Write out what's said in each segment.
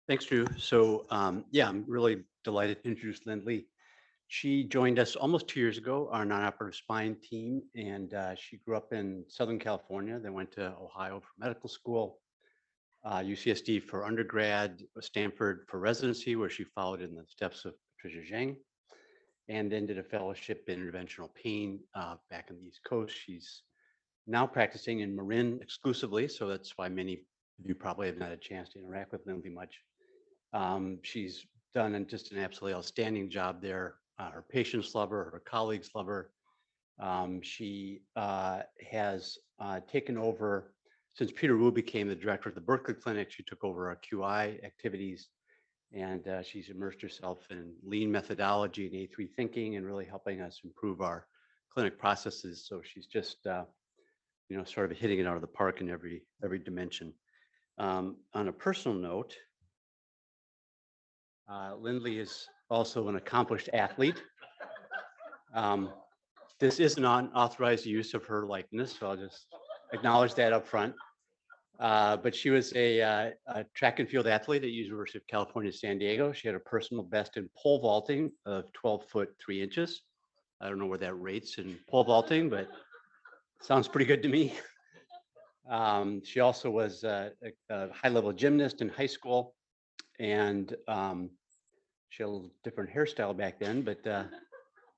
Thanks, Drew. So, yeah, I'm really delighted to introduce Lindley. She joined us almost 2 years ago, our non-operative spine team, and she grew up in Southern California, then went to Ohio for medical school, UCSD for undergrad, Stanford for residency, where she followed in the steps of Patricia Zhang, and then did a fellowship in interventional pain back on the East Coast. She's now practicing in Marin exclusively, so that's why many of you probably have not had a chance to interact with Lindley much. She's done just an absolutely outstanding job there. Her patients love her, her colleagues love her. She has taken over, since Peter Wu became the director of the Berkeley Clinic, she took over our QI activities, and she's immersed herself in lean methodology and A3 thinking and really helping us improve our clinic processes. So she's just, sort of hitting it out of the park in every dimension. On a personal note, Lindley is also an accomplished athlete. This is an unauthorized use of her likeness, so I'll just acknowledge that up front. But she was a track and field athlete at University of California, San Diego. She had a personal best in pole vaulting of 12 foot 3 inches. I don't know where that rates in pole vaulting, but sounds pretty good to me. She also was a high level gymnast in high school, and she had a little different hairstyle back then, but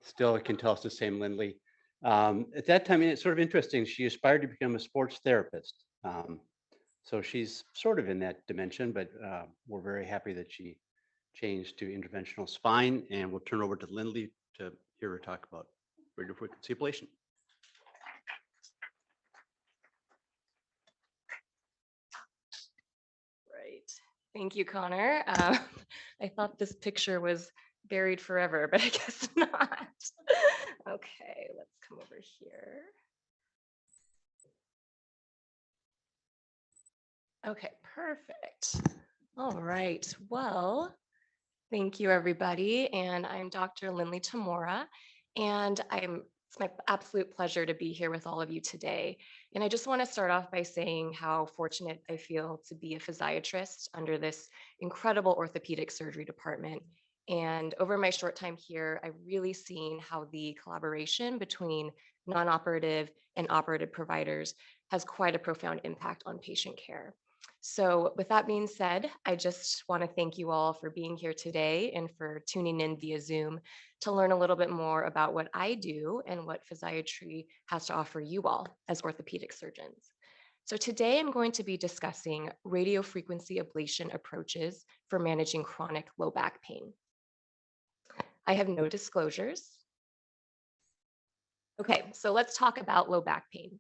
still I can tell it's the same Lindley. At that time, it's sort of interesting, she aspired to become a sports therapist. So she's sort of in that dimension, but we're very happy that she changed to interventional spine, and we'll turn over to Lindley to hear her talk about radiofrequency ablation. Right. Thank you, Connor. I thought this picture was buried forever, but I guess not. Okay, let's come over here. Okay, perfect. All right. Well, thank you, everybody. And I'm Dr. Lyndly Tamura, and it's my absolute pleasure to be here with all of you today. And I just want to start off by saying how fortunate I feel to be a physiatrist under this incredible orthopedic surgery department. And over my short time here, I've really seen how the collaboration between non-operative and operative providers has quite a profound impact on patient care. So with that being said, I just want to thank you all for being here today and for tuning in via Zoom to learn a little bit more about what I do and what physiatry has to offer you all as orthopedic surgeons. So today I'm going to be discussing radiofrequency ablation approaches for managing chronic low back pain. I have no disclosures. Okay, so let's talk about low back pain.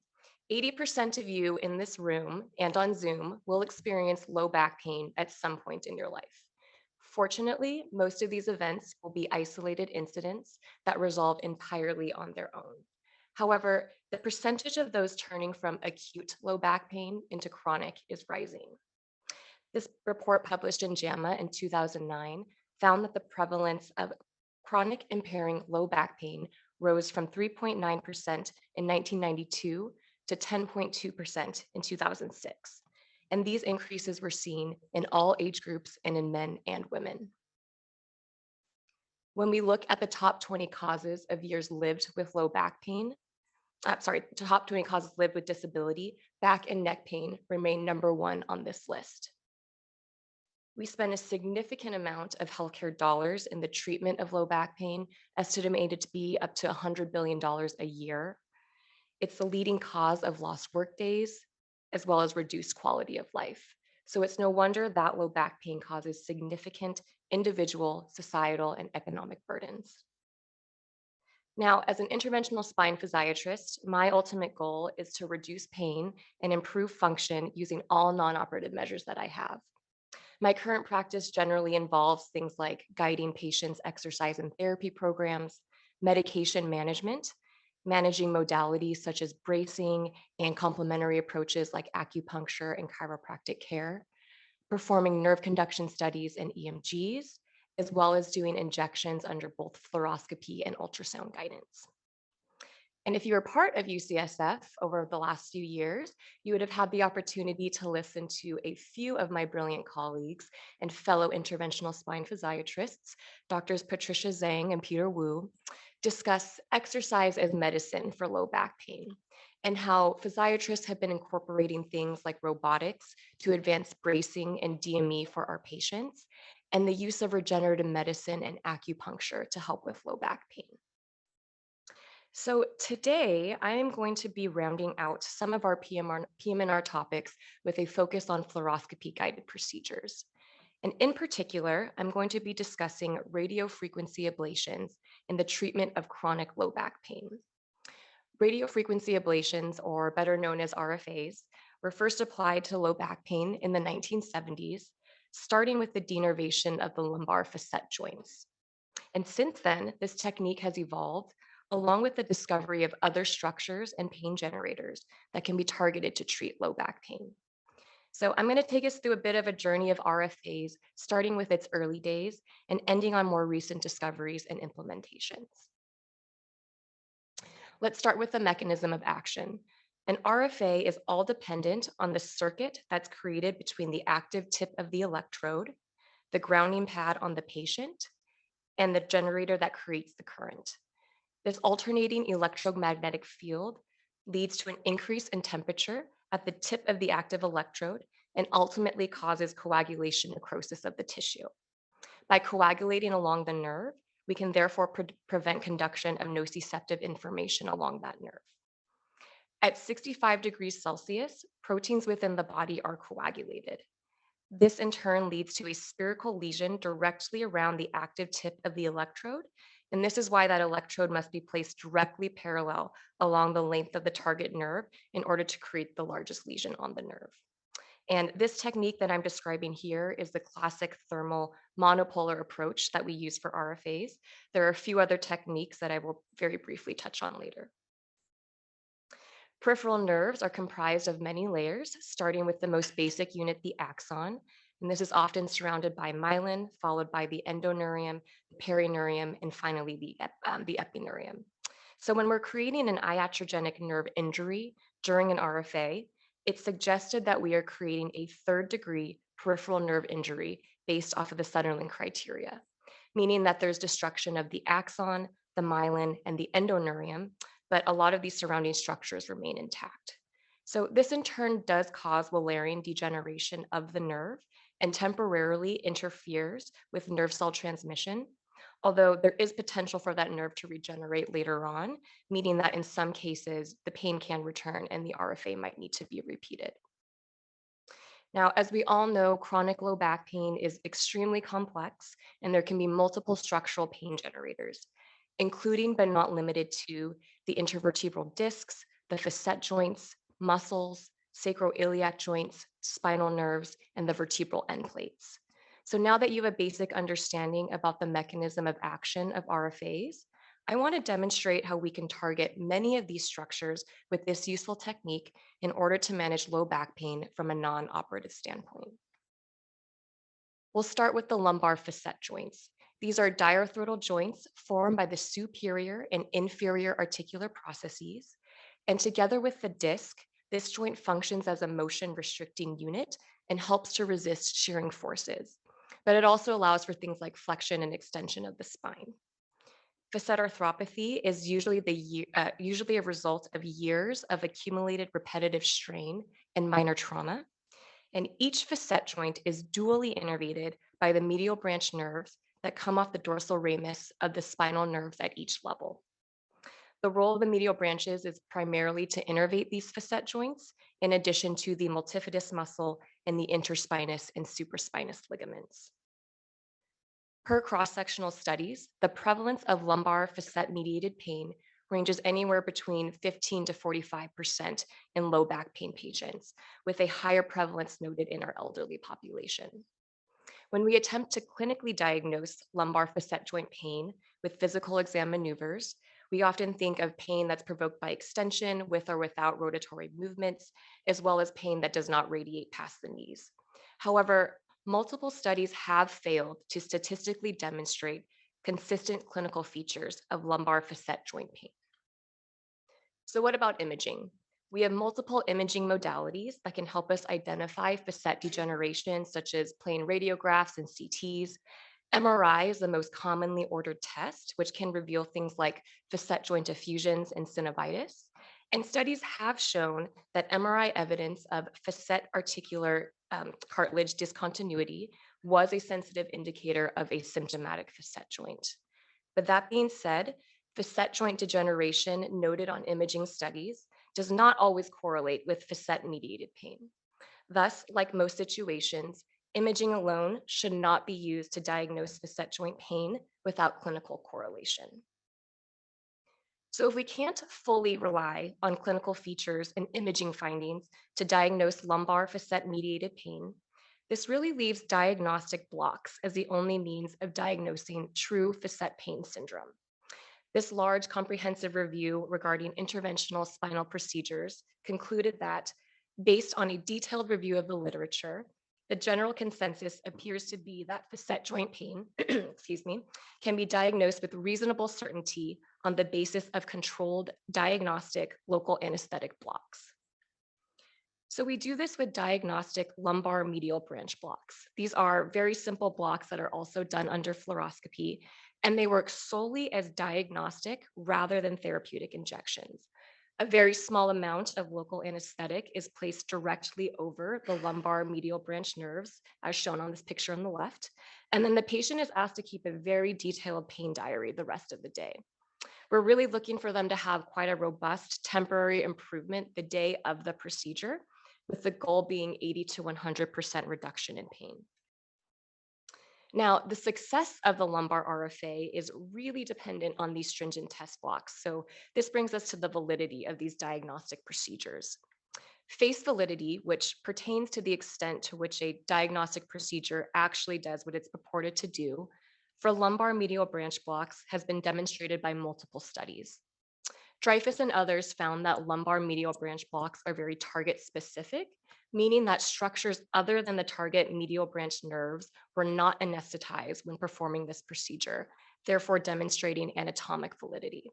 80% of you in this room and on Zoom will experience low back pain at some point in your life. Fortunately, most of these events will be isolated incidents that resolve entirely on their own. However, the percentage of those turning from acute low back pain into chronic is rising. This report published in JAMA in 2009 found that the prevalence of chronic impairing low back pain rose from 3.9% in 1992 to 10.2% in 2006. And these increases were seen in all age groups and in men and women. When we look at the top 20 causes of years lived with low back pain, top 20 causes lived with disability, back and neck pain remain number one on this list. We spend a significant amount of healthcare dollars in the treatment of low back pain, estimated to be up to $100 billion a year. It's the leading cause of lost work days, as well as reduced quality of life. So it's no wonder that low back pain causes significant individual, societal, and economic burdens. Now, as an interventional spine physiatrist, my ultimate goal is to reduce pain and improve function using all non-operative measures that I have. My current practice generally involves things like guiding patients' exercise and therapy programs, medication management, managing modalities such as bracing and complementary approaches like acupuncture and chiropractic care, performing nerve conduction studies and EMGs, as well as doing injections under both fluoroscopy and ultrasound guidance. And if you were part of UCSF over the last few years, you would have had the opportunity to listen to a few of my brilliant colleagues and fellow interventional spine physiatrists, Doctors Patricia Zhang and Peter Wu, discuss exercise as medicine for low back pain and how physiatrists have been incorporating things like robotics to advance bracing and DME for our patients, and the use of regenerative medicine and acupuncture to help with low back pain. So today I am going to be rounding out some of our PM&R topics with a focus on fluoroscopy guided procedures. And in particular, I'm going to be discussing radiofrequency ablations in the treatment of chronic low back pain. Radiofrequency ablations, or better known as RFAs, were first applied to low back pain in the 1970s, starting with the denervation of the lumbar facet joints. And since then, this technique has evolved along with the discovery of other structures and pain generators that can be targeted to treat low back pain. So I'm going to take us through a bit of a journey of RFAs, starting with its early days and ending on more recent discoveries and implementations. Let's start with the mechanism of action. An RFA is all dependent on the circuit that's created between the active tip of the electrode, the grounding pad on the patient, and the generator that creates the current. This alternating electromagnetic field leads to an increase in temperature at the tip of the active electrode and ultimately causes coagulation necrosis of the tissue. By coagulating along the nerve, we can therefore prevent conduction of nociceptive information along that nerve. At 65 degrees Celsius, proteins within the body are coagulated. This in turn leads to a spherical lesion directly around the active tip of the electrode. And this is why that electrode must be placed directly parallel along the length of the target nerve in order to create the largest lesion on the nerve. And this technique that I'm describing here is the classic thermal monopolar approach that we use for RFAs. There are a few other techniques that I will very briefly touch on later. Peripheral nerves are comprised of many layers, starting with the most basic unit, the axon. And this is often surrounded by myelin, followed by the endoneurium, the perineurium, and finally the epineurium. So when we're creating an iatrogenic nerve injury during an RFA, it's suggested that we are creating a third degree peripheral nerve injury based off of the Sutherland criteria, meaning that there's destruction of the axon, the myelin, and the endoneurium, but a lot of these surrounding structures remain intact. So this in turn does cause Wallerian degeneration of the nerve and temporarily interferes with nerve cell transmission, although there is potential for that nerve to regenerate later on, meaning that in some cases, the pain can return and the RFA might need to be repeated. Now, as we all know, chronic low back pain is extremely complex, and there can be multiple structural pain generators, including but not limited to the intervertebral discs, the facet joints, muscles, sacroiliac joints, spinal nerves, and the vertebral end plates. So now that you have a basic understanding about the mechanism of action of RFAs, I want to demonstrate how we can target many of these structures with this useful technique in order to manage low back pain from a non-operative standpoint. We'll start with the lumbar facet joints. These are diarthrodal joints formed by the superior and inferior articular processes. And together with the disc, this joint functions as a motion restricting unit and helps to resist shearing forces. But it also allows for things like flexion and extension of the spine. Facet arthropathy is usually a result of years of accumulated repetitive strain and minor trauma. And each facet joint is dually innervated by the medial branch nerves that come off the dorsal ramus of the spinal nerves at each level. The role of the medial branches is primarily to innervate these facet joints, in addition to the multifidus muscle and the interspinous and supraspinous ligaments. Per cross-sectional studies, the prevalence of lumbar facet-mediated pain ranges anywhere between 15 to 45% in low back pain patients, with a higher prevalence noted in our elderly population. When we attempt to clinically diagnose lumbar facet joint pain with physical exam maneuvers, we often think of pain that's provoked by extension with or without rotatory movements, as well as pain that does not radiate past the knees. However, multiple studies have failed to statistically demonstrate consistent clinical features of lumbar facet joint pain. So what about imaging? We have multiple imaging modalities that can help us identify facet degeneration, such as plain radiographs and CTs. MRI is the most commonly ordered test, which can reveal things like facet joint effusions and synovitis. And studies have shown that MRI evidence of facet articular cartilage discontinuity was a sensitive indicator of a symptomatic facet joint. But that being said, facet joint degeneration noted on imaging studies does not always correlate with facet mediated pain. Thus, like most situations, imaging alone should not be used to diagnose facet joint pain without clinical correlation. So if we can't fully rely on clinical features and imaging findings to diagnose lumbar facet mediated pain, this really leaves diagnostic blocks as the only means of diagnosing true facet pain syndrome. This large comprehensive review regarding interventional spinal procedures concluded that, based on a detailed review of the literature, the general consensus appears to be that facet joint pain, excuse me, can be diagnosed with reasonable certainty on the basis of controlled diagnostic local anesthetic blocks. So we do this with diagnostic lumbar medial branch blocks. These are very simple blocks that are also done under fluoroscopy, and they work solely as diagnostic rather than therapeutic injections. A very small amount of local anesthetic is placed directly over the lumbar medial branch nerves, as shown on this picture on the left, and then the patient is asked to keep a very detailed pain diary the rest of the day. We're really looking for them to have quite a robust temporary improvement the day of the procedure, with the goal being 80 to 100% reduction in pain. Now, the success of the lumbar RFA is really dependent on these stringent test blocks. So this brings us to the validity of these diagnostic procedures. Face validity, which pertains to the extent to which a diagnostic procedure actually does what it's purported to do, for lumbar medial branch blocks has been demonstrated by multiple studies. Dreyfus and others found that lumbar medial branch blocks are very target specific, meaning that structures other than the target medial branch nerves were not anesthetized when performing this procedure, therefore demonstrating anatomic validity.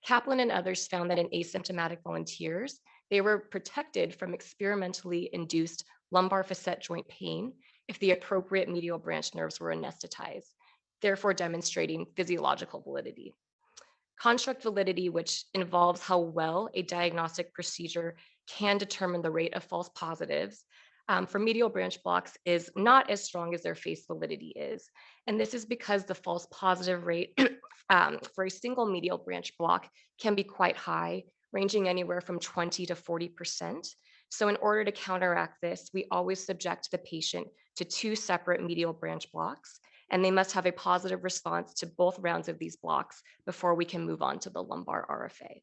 Kaplan and others found that in asymptomatic volunteers, they were protected from experimentally induced lumbar facet joint pain if the appropriate medial branch nerves were anesthetized, therefore demonstrating physiological validity. Construct validity, which involves how well a diagnostic procedure can determine the rate of false positives for medial branch blocks, is not as strong as their face validity is. And this is because the false positive rate for a single medial branch block can be quite high, ranging anywhere from 20 to 40%. So in order to counteract this, we always subject the patient to two separate medial branch blocks, and they must have a positive response to both rounds of these blocks before we can move on to the lumbar RFA.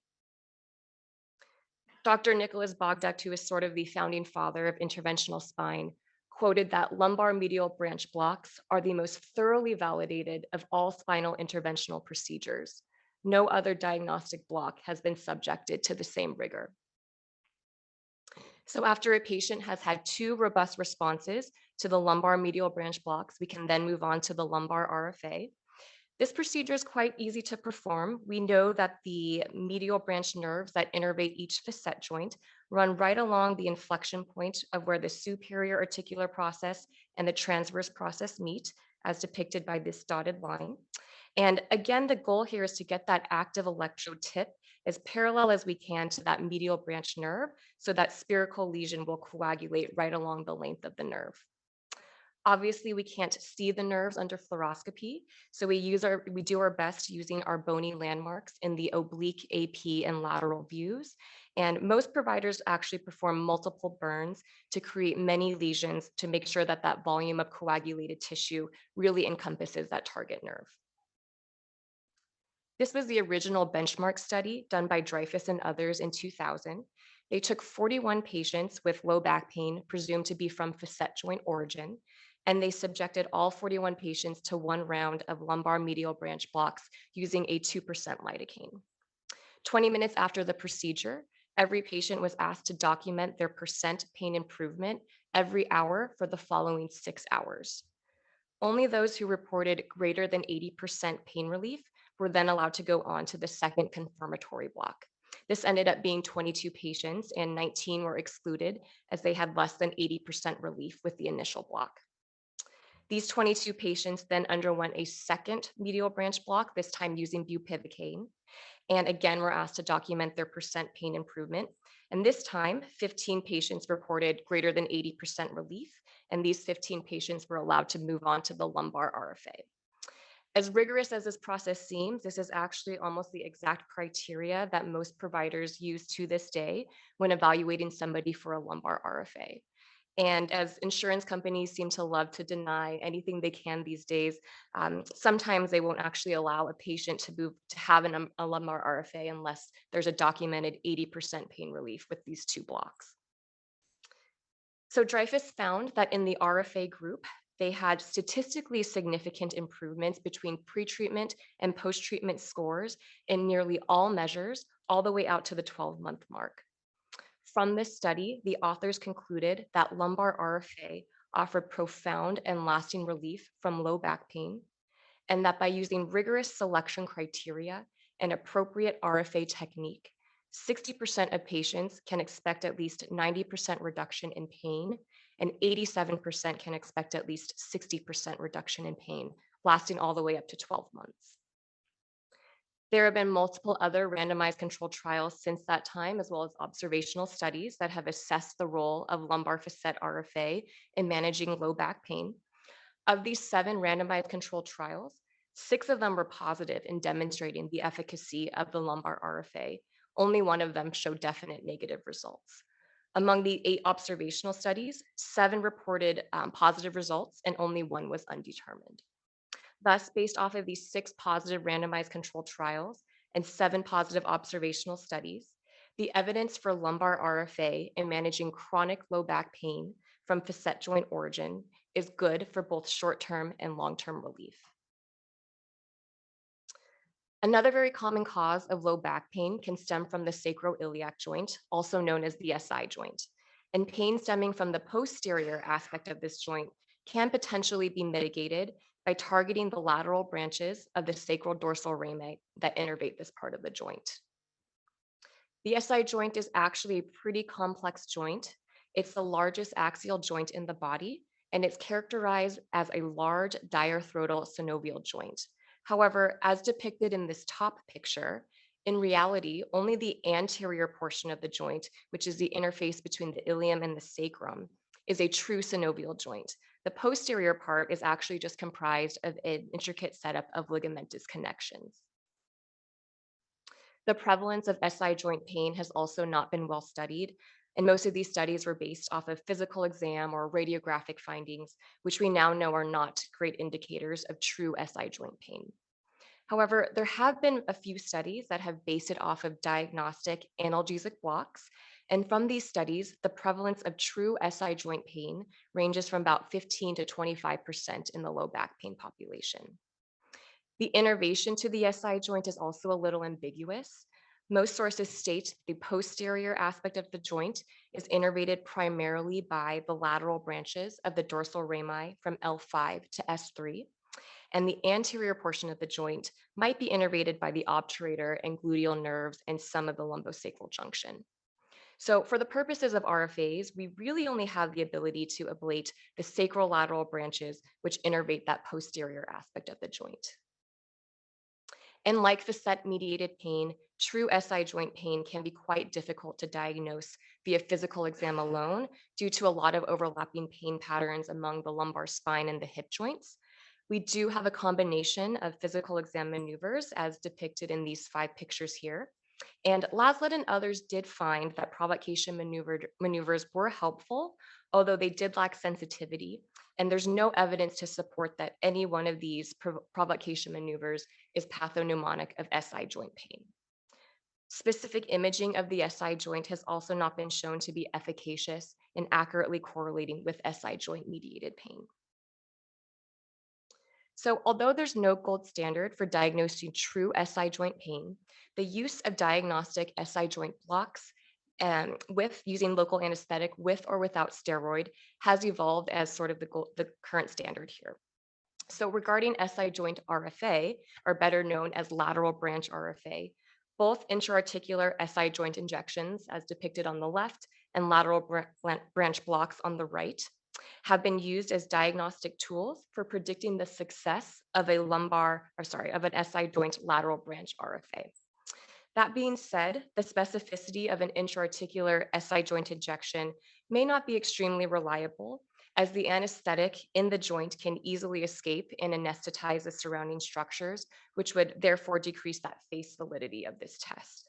Dr. Nicholas Bogduk, who is sort of the founding father of interventional spine, quoted that lumbar medial branch blocks are the most thoroughly validated of all spinal interventional procedures. No other diagnostic block has been subjected to the same rigor. So after a patient has had two robust responses to the lumbar medial branch blocks, we can then move on to the lumbar RFA. This procedure is quite easy to perform. We know that the medial branch nerves that innervate each facet joint run right along the inflection point of where the superior articular process and the transverse process meet, as depicted by this dotted line. And again, the goal here is to get that active electrode tip as parallel as we can to that medial branch nerve so that spherical lesion will coagulate right along the length of the nerve. Obviously, we can't see the nerves under fluoroscopy, so we do our best using our bony landmarks in the oblique, AP, and lateral views. And most providers actually perform multiple burns to create many lesions to make sure that that volume of coagulated tissue really encompasses that target nerve. This was the original benchmark study done by Dreyfus and others in 2000. They took 41 patients with low back pain presumed to be from facet joint origin, and they subjected all 41 patients to one round of lumbar medial branch blocks using a 2% lidocaine. 20 minutes after the procedure, every patient was asked to document their percent pain improvement every hour for the following 6 hours. Only those who reported greater than 80% pain relief were then allowed to go on to the second confirmatory block. This ended up being 22 patients, and 19 were excluded as they had less than 80% relief with the initial block. These 22 patients then underwent a second medial branch block, this time using bupivacaine. And again, were asked to document their percent pain improvement. And this time, 15 patients reported greater than 80% relief, and these 15 patients were allowed to move on to the lumbar RFA. As rigorous as this process seems, this is actually almost the exact criteria that most providers use to this day when evaluating somebody for a lumbar RFA. And as insurance companies seem to love to deny anything they can these days, sometimes they won't actually allow a patient to move to have a lumbar RFA unless there's a documented 80% pain relief with these two blocks. So Dreyfus found that in the RFA group, they had statistically significant improvements between pretreatment and post-treatment scores in nearly all measures, all the way out to the 12-month mark. From this study, the authors concluded that lumbar RFA offered profound and lasting relief from low back pain, and that by using rigorous selection criteria and appropriate RFA technique, 60% of patients can expect at least 90% reduction in pain, and 87% can expect at least 60% reduction in pain, lasting all the way up to 12 months. There have been multiple other randomized controlled trials since that time, as well as observational studies that have assessed the role of lumbar facet RFA in managing low back pain. Of these 7 randomized controlled trials, 6 of them were positive in demonstrating the efficacy of the lumbar RFA. Only one of them showed definite negative results. Among the 8 observational studies, 7 reported positive results and only 1 was undetermined. Thus, based off of these 6 positive randomized controlled trials and 7 positive observational studies, the evidence for lumbar RFA in managing chronic low back pain from facet joint origin is good for both short-term and long-term relief. Another very common cause of low back pain can stem from the sacroiliac joint, also known as the SI joint. And pain stemming from the posterior aspect of this joint can potentially be mitigated by targeting the lateral branches of the sacral dorsal rami that innervate this part of the joint. The SI joint is actually a pretty complex joint. It's the largest axial joint in the body, and it's characterized as a large diarthroidal synovial joint. However, as depicted in this top picture, in reality, only the anterior portion of the joint, which is the interface between the ilium and the sacrum, is a true synovial joint. The posterior part is actually just comprised of an intricate setup of ligamentous connections. The prevalence of SI joint pain has also not been well studied, and most of these studies were based off of physical exam or radiographic findings, which we now know are not great indicators of true SI joint pain. However, there have been a few studies that have based it off of diagnostic analgesic blocks. And from these studies, the prevalence of true SI joint pain ranges from about 15 to 25% in the low back pain population. The innervation to the SI joint is also a little ambiguous. Most sources state the posterior aspect of the joint is innervated primarily by the lateral branches of the dorsal rami from L5 to S3. And the anterior portion of the joint might be innervated by the obturator and gluteal nerves and some of the lumbosacral junction. So for the purposes of RFAs, we really only have the ability to ablate the sacrolateral branches, which innervate that posterior aspect of the joint. And like facet-mediated pain, true SI joint pain can be quite difficult to diagnose via physical exam alone due to a lot of overlapping pain patterns among the lumbar spine and the hip joints. We do have a combination of physical exam maneuvers as depicted in these 5 pictures here. And Laslett and others did find that provocation maneuvers were helpful, although they did lack sensitivity. And there's no evidence to support that any one of these provocation maneuvers is pathognomonic of SI joint pain. Specific imaging of the SI joint has also not been shown to be efficacious in accurately correlating with SI joint mediated pain. So although there's no gold standard for diagnosing true SI joint pain, the use of diagnostic SI joint blocks with using local anesthetic with or without steroid has evolved as sort of the current standard here. So regarding SI joint RFA, or better known as lateral branch RFA, Both intra-articular SI joint injections, as depicted on the left, and lateral branch blocks on the right, have been used as diagnostic tools for predicting the success of of an SI joint lateral branch RFA. That being said, the specificity of an intra-articular SI joint injection may not be extremely reliable, as the anesthetic in the joint can easily escape and anesthetize the surrounding structures, which would therefore decrease that face validity of this test.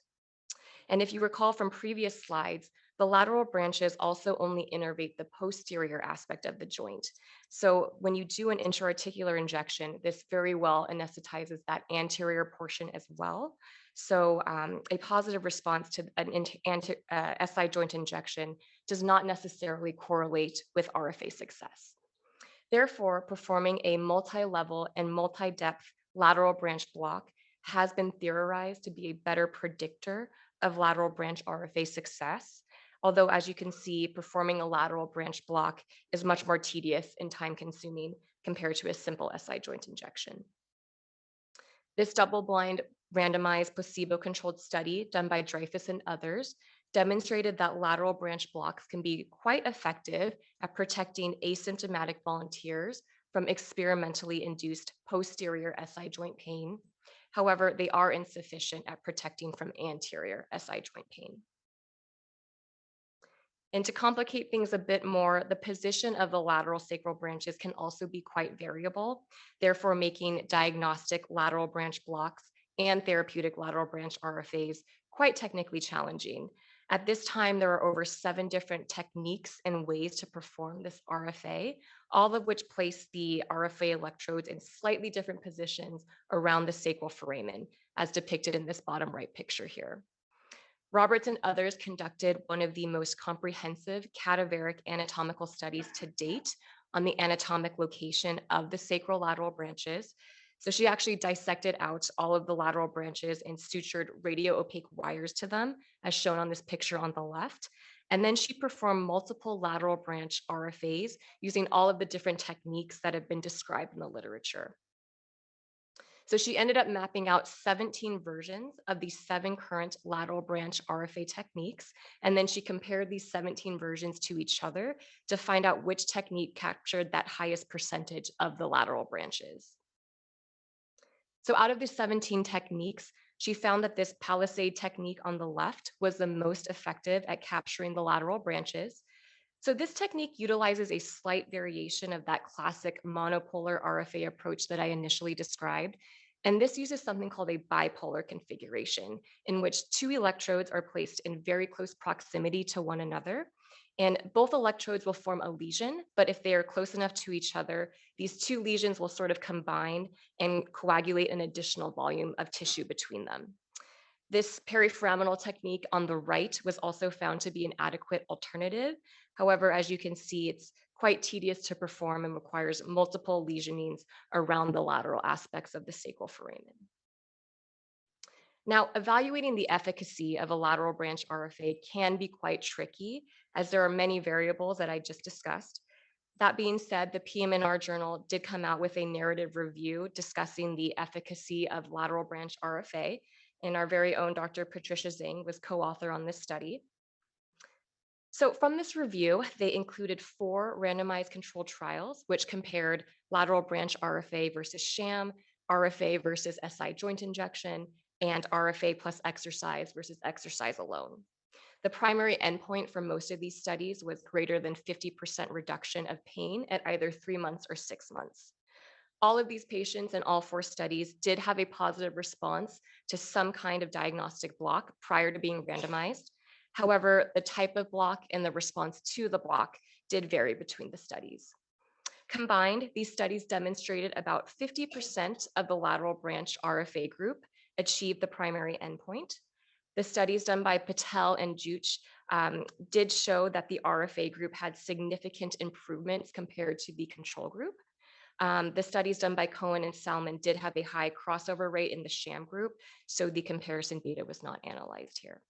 And if you recall from previous slides, the lateral branches also only innervate the posterior aspect of the joint. So when you do an intra-articular injection, this very well anesthetizes that anterior portion as well. So a positive response to an SI joint injection does not necessarily correlate with RFA success. Therefore, performing a multi-level and multi-depth lateral branch block has been theorized to be a better predictor of lateral branch RFA success. Although, as you can see, performing a lateral branch block is much more tedious and time-consuming compared to a simple SI joint injection. This double-blind, randomized, placebo-controlled study done by Dreyfus and others demonstrated that lateral branch blocks can be quite effective at protecting asymptomatic volunteers from experimentally induced posterior SI joint pain. However, they are insufficient at protecting from anterior SI joint pain. And to complicate things a bit more, the position of the lateral sacral branches can also be quite variable, therefore making diagnostic lateral branch blocks and therapeutic lateral branch RFAs quite technically challenging. At this time, there are over 7 different techniques and ways to perform this RFA, all of which place the RFA electrodes in slightly different positions around the sacral foramen, as depicted in this bottom right picture here. Roberts and others conducted one of the most comprehensive cadaveric anatomical studies to date on the anatomic location of the sacral lateral branches. So she actually dissected out all of the lateral branches and sutured radio-opaque wires to them, as shown on this picture on the left. And then she performed multiple lateral branch RFAs using all of the different techniques that have been described in the literature. So she ended up mapping out 17 versions of these 7 current lateral branch RFA techniques. And then she compared these 17 versions to each other to find out which technique captured that highest percentage of the lateral branches. So out of the 17 techniques, she found that this palisade technique on the left was the most effective at capturing the lateral branches. So this technique utilizes a slight variation of that classic monopolar RFA approach that I initially described. And this uses something called a bipolar configuration, in which 2 electrodes are placed in very close proximity to one another. And both electrodes will form a lesion, but if they are close enough to each other, these 2 lesions will sort of combine and coagulate an additional volume of tissue between them. This periforaminal technique on the right was also found to be an adequate alternative. However, as you can see, it's quite tedious to perform and requires multiple lesionings around the lateral aspects of the sacral foramen. Now, evaluating the efficacy of a lateral branch RFA can be quite tricky, as there are many variables that I just discussed. That being said, the PM&R journal did come out with a narrative review discussing the efficacy of lateral branch RFA, and our very own Dr. Patricia Zhang was co-author on this study. So from this review, they included 4 randomized controlled trials, which compared lateral branch RFA versus sham, RFA versus SI joint injection, and RFA plus exercise versus exercise alone. The primary endpoint for most of these studies was greater than 50% reduction of pain at either 3 months or 6 months. All of these patients in all 4 studies did have a positive response to some kind of diagnostic block prior to being randomized. However, the type of block and the response to the block did vary between the studies. Combined, these studies demonstrated about 50% of the lateral branch RFA group achieved the primary endpoint. The studies done by Patel and Juch did show that the RFA group had significant improvements compared to the control group. The studies done by Cohen and Salmon did have a high crossover rate in the sham group, so the comparison data was not analyzed here.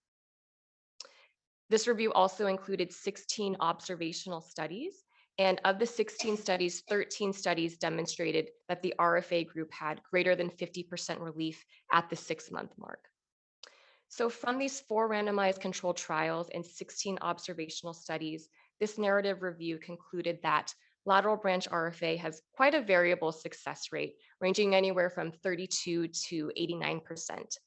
This review also included 16 observational studies, and of the 16 studies, 13 studies demonstrated that the RFA group had greater than 50% relief at the 6-month mark. So from these 4 randomized controlled trials and 16 observational studies, this narrative review concluded that lateral branch RFA has quite a variable success rate, ranging anywhere from 32 to 89%.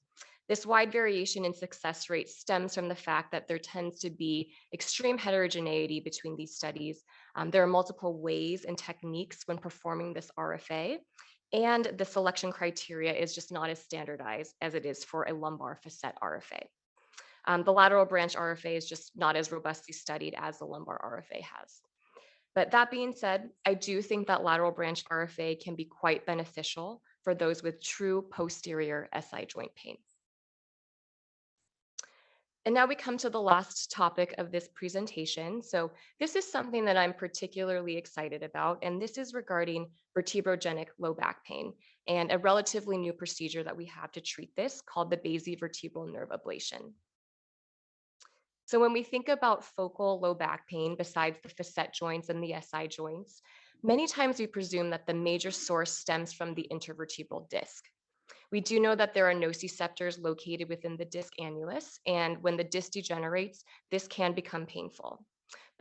This wide variation in success rate stems from the fact that there tends to be extreme heterogeneity between these studies. There are multiple ways and techniques when performing this RFA, and the selection criteria is just not as standardized as it is for a lumbar facet RFA. The lateral branch RFA is just not as robustly studied as the lumbar RFA has. But that being said, I do think that lateral branch RFA can be quite beneficial for those with true posterior SI joint pain. And now we come to the last topic of this presentation. So this is something that I'm particularly excited about, and this is regarding vertebrogenic low back pain and a relatively new procedure that we have to treat this called the basivertebral nerve ablation. So when we think about focal low back pain, besides the facet joints and the SI joints, many times we presume that the major source stems from the intervertebral disc. We do know that there are nociceptors located within the disc annulus, and when the disc degenerates, this can become painful.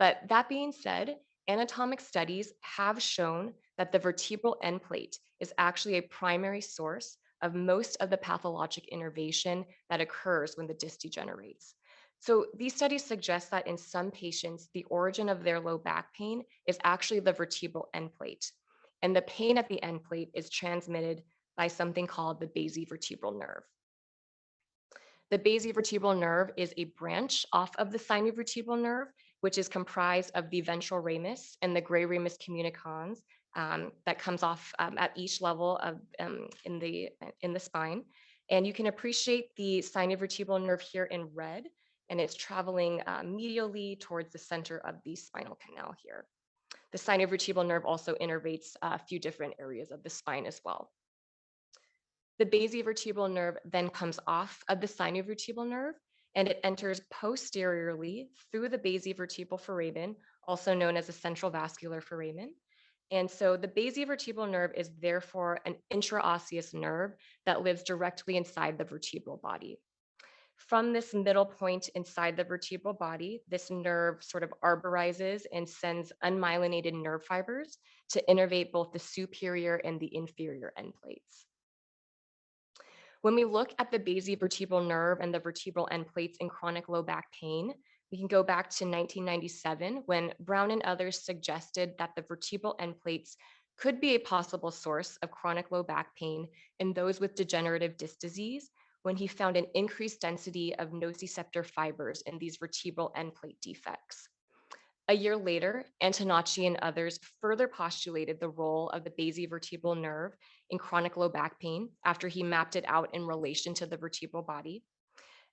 But that being said, anatomic studies have shown that the vertebral end plate is actually a primary source of most of the pathologic innervation that occurs when the disc degenerates. So these studies suggest that in some patients, the origin of their low back pain is actually the vertebral end plate. And the pain at the end plate is transmitted by something called the basivertebral nerve. The basivertebral nerve is a branch off of the sinovertebral nerve, which is comprised of the ventral ramus and the gray ramus communicans that comes off at each level of in the spine. And you can appreciate the sinovertebral nerve here in red, and it's traveling medially towards the center of the spinal canal here. The sinovertebral nerve also innervates a few different areas of the spine as well. The basivertebral nerve then comes off of the sinovertebral nerve, and it enters posteriorly through the basivertebral foramen, also known as the central vascular foramen. And so the basivertebral nerve is therefore an intraosseous nerve that lives directly inside the vertebral body. From this middle point inside the vertebral body, this nerve sort of arborizes and sends unmyelinated nerve fibers to innervate both the superior and the inferior end plates. When we look at the basivertebral nerve and the vertebral end plates in chronic low back pain, we can go back to 1997 when Brown and others suggested that the vertebral end plates could be a possible source of chronic low back pain in those with degenerative disc disease, when he found an increased density of nociceptor fibers in these vertebral end plate defects. A year later, Antonacci and others further postulated the role of the basivertebral nerve in chronic low back pain after he mapped it out in relation to the vertebral body.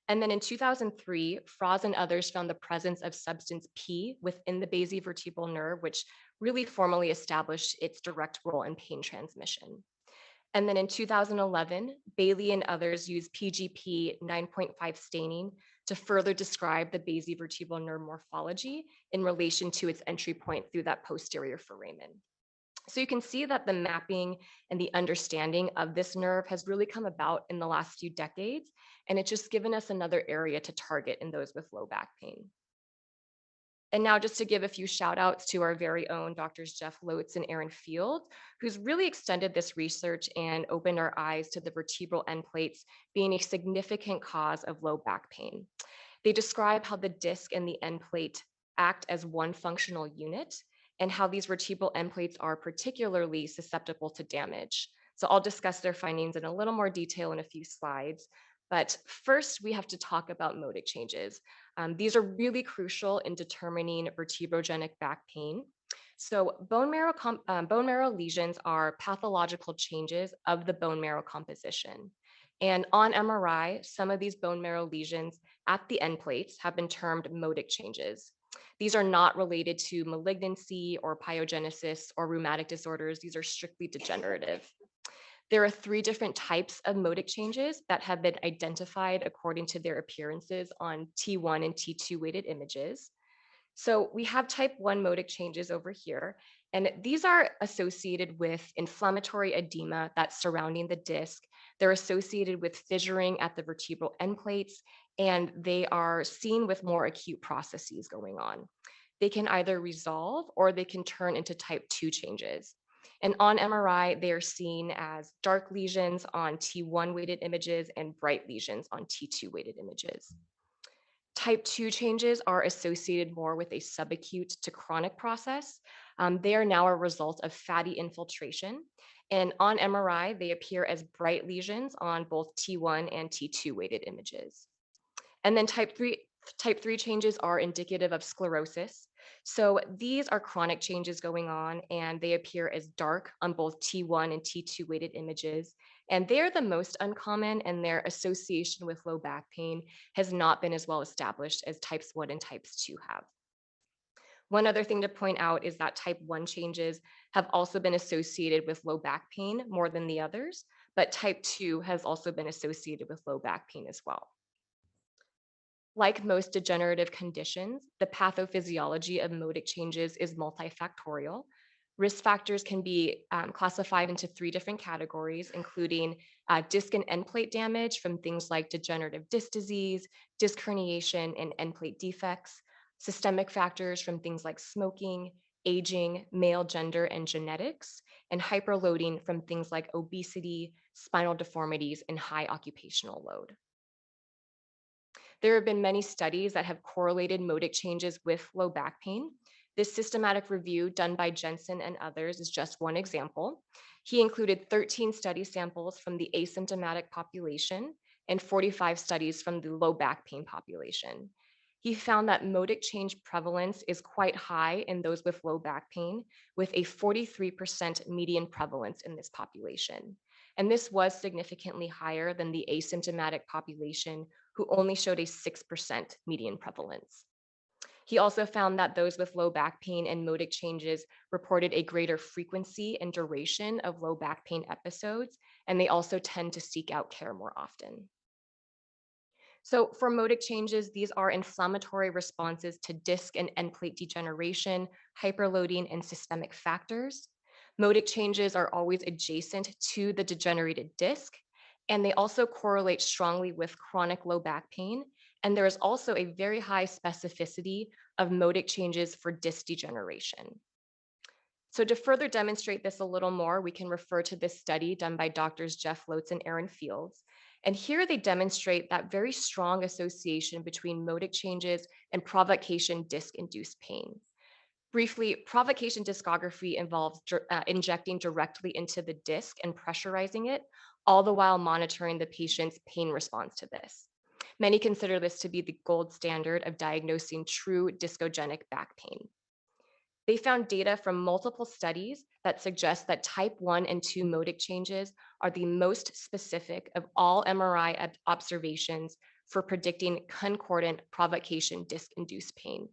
And then in 2003, Froz and others found the presence of substance P within the basivertebral nerve, which really formally established its direct role in pain transmission. And then in 2011, Bailey and others used PGP 9.5 staining to further describe the basivertebral nerve morphology in relation to its entry point through that posterior foramen. So you can see that the mapping and the understanding of this nerve has really come about in the last few decades, and it's just given us another area to target in those with low back pain. And now just to give a few shout outs to our very own Doctors Jeff Lotz and Aaron Field, who's really extended this research and opened our eyes to the vertebral end plates being a significant cause of low back pain. They describe how the disc and the end plate act as one functional unit and how these vertebral end plates are particularly susceptible to damage. So I'll discuss their findings in a little more detail in a few slides. But first, we have to talk about modic changes. These are really crucial in determining vertebrogenic back pain. So bone marrow lesions are pathological changes of the bone marrow composition. And on MRI, some of these bone marrow lesions at the end plates have been termed modic changes. These are not related to malignancy or pyogenesis or rheumatic disorders. These are strictly degenerative. There are 3 different types of modic changes that have been identified according to their appearances on T1 and T2 weighted images. So we have type 1 modic changes over here, and these are associated with inflammatory edema that's surrounding the disc. They're associated with fissuring at the vertebral end plates, and they are seen with more acute processes going on. They can either resolve or they can turn into type 2 changes. And on MRI, they are seen as dark lesions on T1 weighted images and bright lesions on T2 weighted images. Type 2 changes are associated more with a subacute to chronic process. They are now a result of fatty infiltration. And on MRI, they appear as bright lesions on both T1 and T2 weighted images. And then type 3 changes are indicative of sclerosis. So these are chronic changes going on, and they appear as dark on both T1 and T2 weighted images. And they're the most uncommon, and their association with low back pain has not been as well established as types 1 and types 2 have. One other thing to point out is that type 1 changes have also been associated with low back pain more than the others, but type 2 has also been associated with low back pain as well. Like most degenerative conditions, the pathophysiology of modic changes is multifactorial. Risk factors can be classified into 3 different categories, including disc and end plate damage from things like degenerative disc disease, disc herniation, and end plate defects, systemic factors from things like smoking, aging, male gender, and genetics, and hyperloading from things like obesity, spinal deformities, and high occupational load. There have been many studies that have correlated modic changes with low back pain. This systematic review done by Jensen and others is just one example. He included 13 study samples from the asymptomatic population and 45 studies from the low back pain population. He found that modic change prevalence is quite high in those with low back pain, with a 43% median prevalence in this population. And this was significantly higher than the asymptomatic population, who only showed a 6% median prevalence. He also found that those with low back pain and modic changes reported a greater frequency and duration of low back pain episodes, and they also tend to seek out care more often. So for modic changes, these are inflammatory responses to disc and end plate degeneration, hyperloading, and systemic factors. Modic changes are always adjacent to the degenerated disc, and they also correlate strongly with chronic low back pain. And there is also a very high specificity of modic changes for disc degeneration. So to further demonstrate this a little more, we can refer to this study done by doctors Jeff Lotz and Aaron Fields. And here they demonstrate that very strong association between modic changes and provocation disc-induced pain. Briefly, provocation discography involves injecting directly into the disc and pressurizing it, all the while monitoring the patient's pain response to this. Many consider this to be the gold standard of diagnosing true discogenic back pain. They found data from multiple studies that suggest that type 1 and 2 modic changes are the most specific of all MRI observations for predicting concordant provocation disc-induced pain.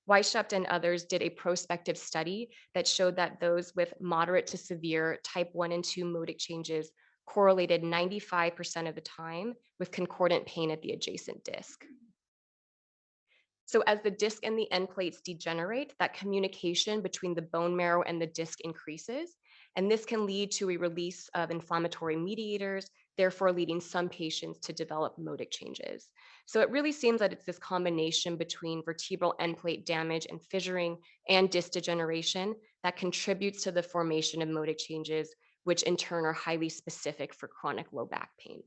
Weishaupt and others did a prospective study that showed that those with moderate to severe type 1 and 2 modic changes correlated 95% of the time with concordant pain at the adjacent disc. So as the disc and the end plates degenerate, that communication between the bone marrow and the disc increases, and this can lead to a release of inflammatory mediators, therefore leading some patients to develop modic changes. So it really seems that it's this combination between vertebral end plate damage and fissuring and disc degeneration that contributes to the formation of modic changes, which in turn are highly specific for chronic low back pain.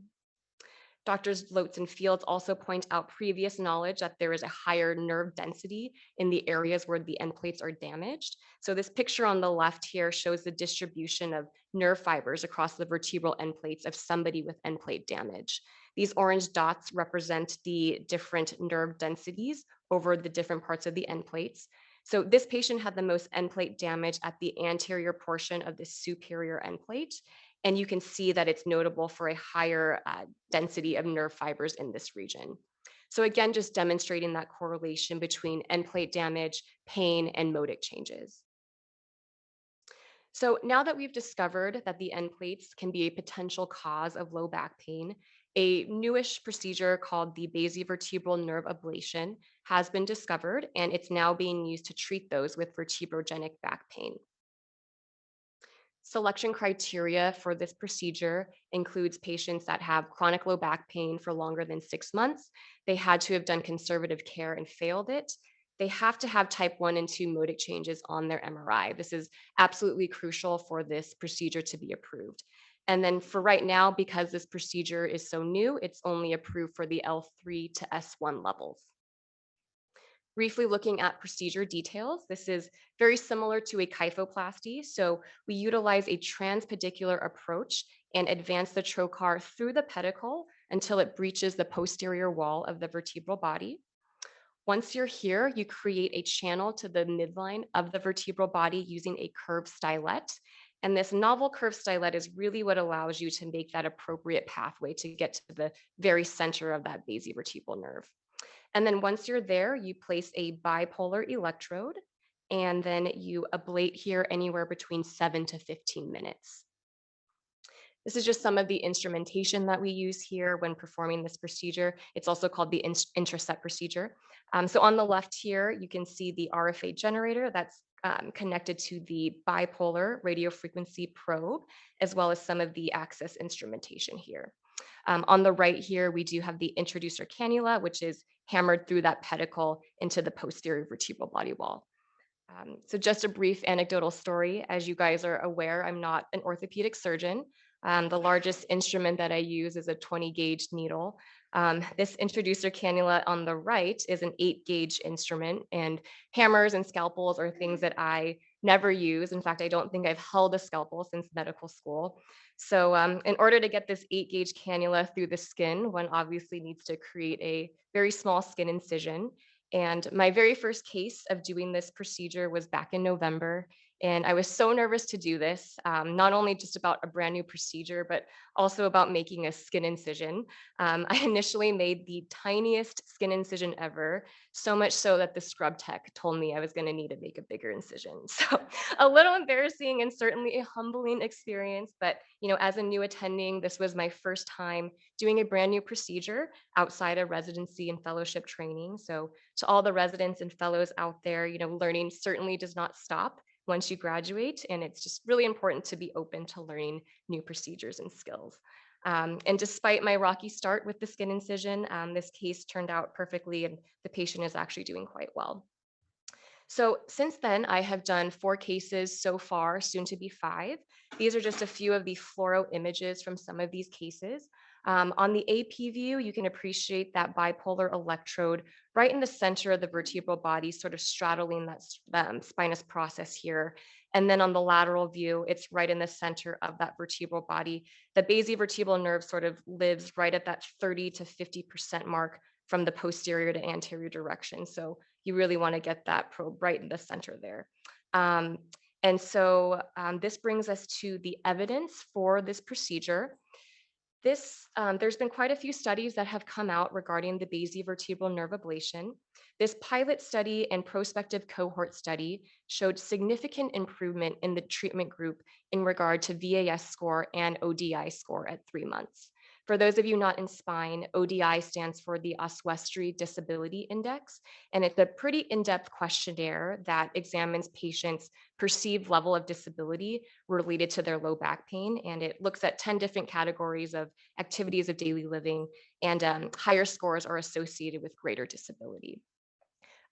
Doctors Lotz and Fields also point out previous knowledge that there is a higher nerve density in the areas where the end plates are damaged. So this picture on the left here shows the distribution of nerve fibers across the vertebral end plates of somebody with end plate damage. These orange dots represent the different nerve densities over the different parts of the end plates. So this patient had the most end plate damage at the anterior portion of the superior end plate. And you can see that it's notable for a higher density of nerve fibers in this region. So again, just demonstrating that correlation between end plate damage, pain, and modic changes. So now that we've discovered that the end plates can be a potential cause of low back pain, a newish procedure called the basivertebral nerve ablation has been discovered, and it's now being used to treat those with vertebrogenic back pain. Selection criteria for this procedure includes patients that have chronic low back pain for longer than 6 months. They had to have done conservative care and failed it. They have to have type 1 and 2 modic changes on their MRI. This is absolutely crucial for this procedure to be approved. And then for right now, because this procedure is so new, it's only approved for the L3 to S1 levels. Briefly looking at procedure details, this is very similar to a kyphoplasty. So we utilize a transpedicular approach and advance the trocar through the pedicle until it breaches the posterior wall of the vertebral body. Once you're here, you create a channel to the midline of the vertebral body using a curved stylet. And this novel curved stylet is really what allows you to make that appropriate pathway to get to the very center of that basivertebral nerve. And then once you're there, you place a bipolar electrode and then you ablate here anywhere between 7 to 15 minutes. This is just some of the instrumentation that we use here when performing this procedure. It's also called the intraset procedure. So on the left here, you can see the RFA generator that's connected to the bipolar radiofrequency probe, as well as some of the access instrumentation here. On the right here, we do have the introducer cannula, which is hammered through that pedicle into the posterior vertebral body wall. So just a brief anecdotal story. As you guys are aware, I'm not an orthopedic surgeon. The largest instrument that I use is a 20 gauge needle. This introducer cannula on the right is an 8 gauge instrument, and hammers and scalpels are things that I never use. In fact, I don't think I've held a scalpel since medical school. So in order to get this 8 gauge cannula through the skin, one obviously needs to create a very small skin incision. And my very first case of doing this procedure was back in November. And I was so nervous to do this, not only just about a brand new procedure, but also about making a skin incision. I initially made the tiniest skin incision ever, so much so that the scrub tech told me I was going to need to make a bigger incision. So a little embarrassing and certainly a humbling experience. But as a new attending, this was my first time doing a brand new procedure outside of residency and fellowship training. So to all the residents and fellows out there, learning certainly does not stop once you graduate. And it's just really important to be open to learning new procedures and skills. And despite my rocky start with the skin incision, this case turned out perfectly and the patient is actually doing quite well. So since then, I have done 4 cases so far, soon to be 5. These are just a few of the fluoro images from some of these cases. On the AP view, you can appreciate that bipolar electrode right in the center of the vertebral body, sort of straddling that spinous process here. And then on the lateral view, it's right in the center of that vertebral body. The basivertebral nerve sort of lives right at that 30 to 50% mark from the posterior to anterior direction. So you really want to get that probe right in the center there. And so this brings us to the evidence for this procedure. There's been quite a few studies that have come out regarding the basivertebral nerve ablation. This pilot study and prospective cohort study showed significant improvement in the treatment group in regard to VAS score and ODI score at 3 months. For those of you not in spine, ODI stands for the Oswestry Disability Index, and it's a pretty in-depth questionnaire that examines patients' perceived level of disability related to their low back pain, and it looks at 10 different categories of activities of daily living, and higher scores are associated with greater disability.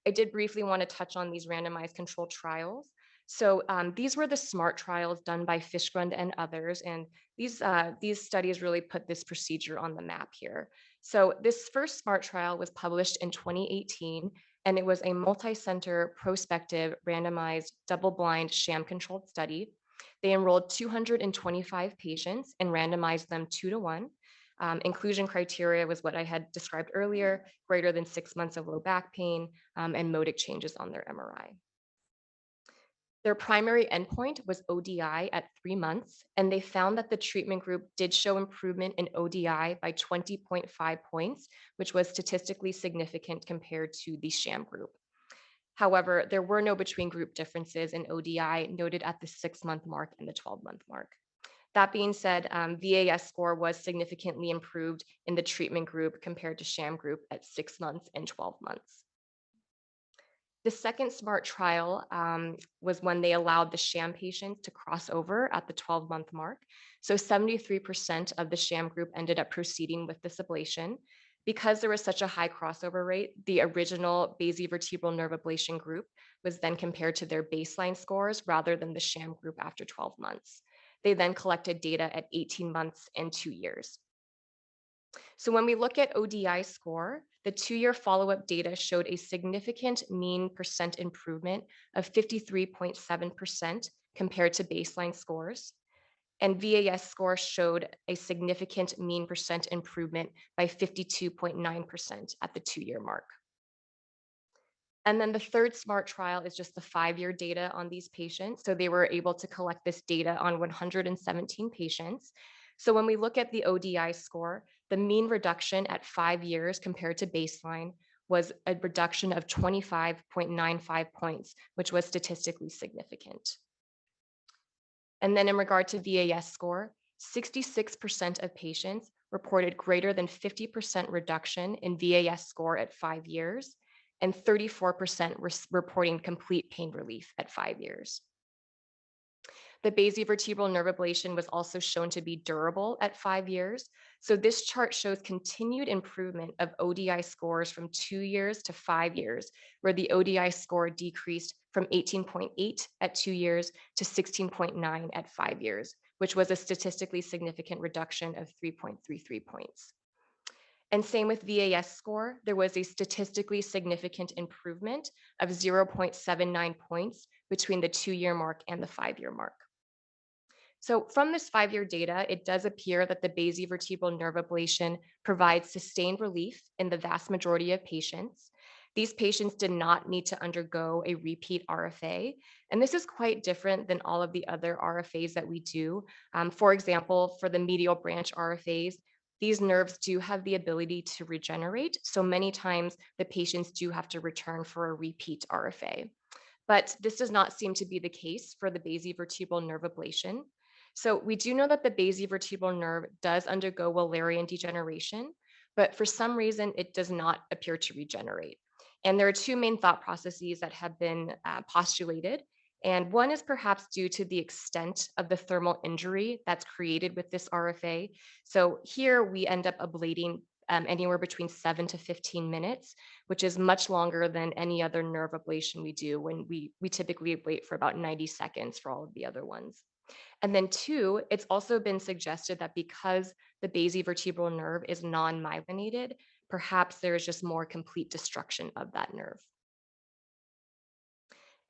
I did briefly want to touch on these randomized controlled trials. So these were the SMART trials done by Fishgrund and others, and these studies really put this procedure on the map here. So this first SMART trial was published in 2018, and it was a multi-center, prospective, randomized, double-blind, sham-controlled study. They enrolled 225 patients and randomized them 2-to-1. Inclusion criteria was what I had described earlier, greater than 6 months of low back pain, and modic changes on their MRI. Their primary endpoint was ODI at 3 months, and they found that the treatment group did show improvement in ODI by 20.5 points, which was statistically significant compared to the sham group. However, there were no between group differences in ODI noted at the 6-month mark and the 12-month mark. That being said, VAS score was significantly improved in the treatment group compared to sham group at 6 months and 12 months. The second SMART trial was when they allowed the sham patients to cross over at the 12-month mark. So 73% of the sham group ended up proceeding with this ablation. Because there was such a high crossover rate, the original basivertebral nerve ablation group was then compared to their baseline scores rather than the sham group after 12 months. They then collected data at 18 months and 2 years. So when we look at ODI score, the 2-year follow-up data showed a significant mean percent improvement of 53.7% compared to baseline scores. And VAS score showed a significant mean percent improvement by 52.9% at the 2-year mark. And then the third SMART trial is just the 5-year data on these patients. So they were able to collect this data on 117 patients. So when we look at the ODI score, the mean reduction at 5 years compared to baseline was a reduction of 25.95 points, which was statistically significant. And then in regard to VAS score, 66% of patients reported greater than 50% reduction in VAS score at 5 years, and 34% reporting complete pain relief at 5 years. The basivertebral nerve ablation was also shown to be durable at 5 years. So this chart shows continued improvement of ODI scores from 2 years to 5 years, where the ODI score decreased from 18.8 at 2 years to 16.9 at 5 years, which was a statistically significant reduction of 3.33 points. And same with VAS score, there was a statistically significant improvement of 0.79 points between the 2-year mark and the 5-year mark. So from this 5-year data, it does appear that the basivertebral nerve ablation provides sustained relief in the vast majority of patients. These patients did not need to undergo a repeat RFA. And this is quite different than all of the other RFAs that we do. For example, for the medial branch RFAs, these nerves do have the ability to regenerate. So many times the patients do have to return for a repeat RFA. But this does not seem to be the case for the basivertebral nerve ablation. So we do know that the basivertebral nerve does undergo Wallerian degeneration, but for some reason it does not appear to regenerate. And there are 2 main thought processes that have been postulated. And one is perhaps due to the extent of the thermal injury that's created with this RFA. So here we end up ablating anywhere between 7 to 15 minutes, which is much longer than any other nerve ablation we do when we typically ablate for about 90 seconds for all of the other ones. And then 2, it's also been suggested that because the basivertebral nerve is non-myelinated, perhaps there is just more complete destruction of that nerve.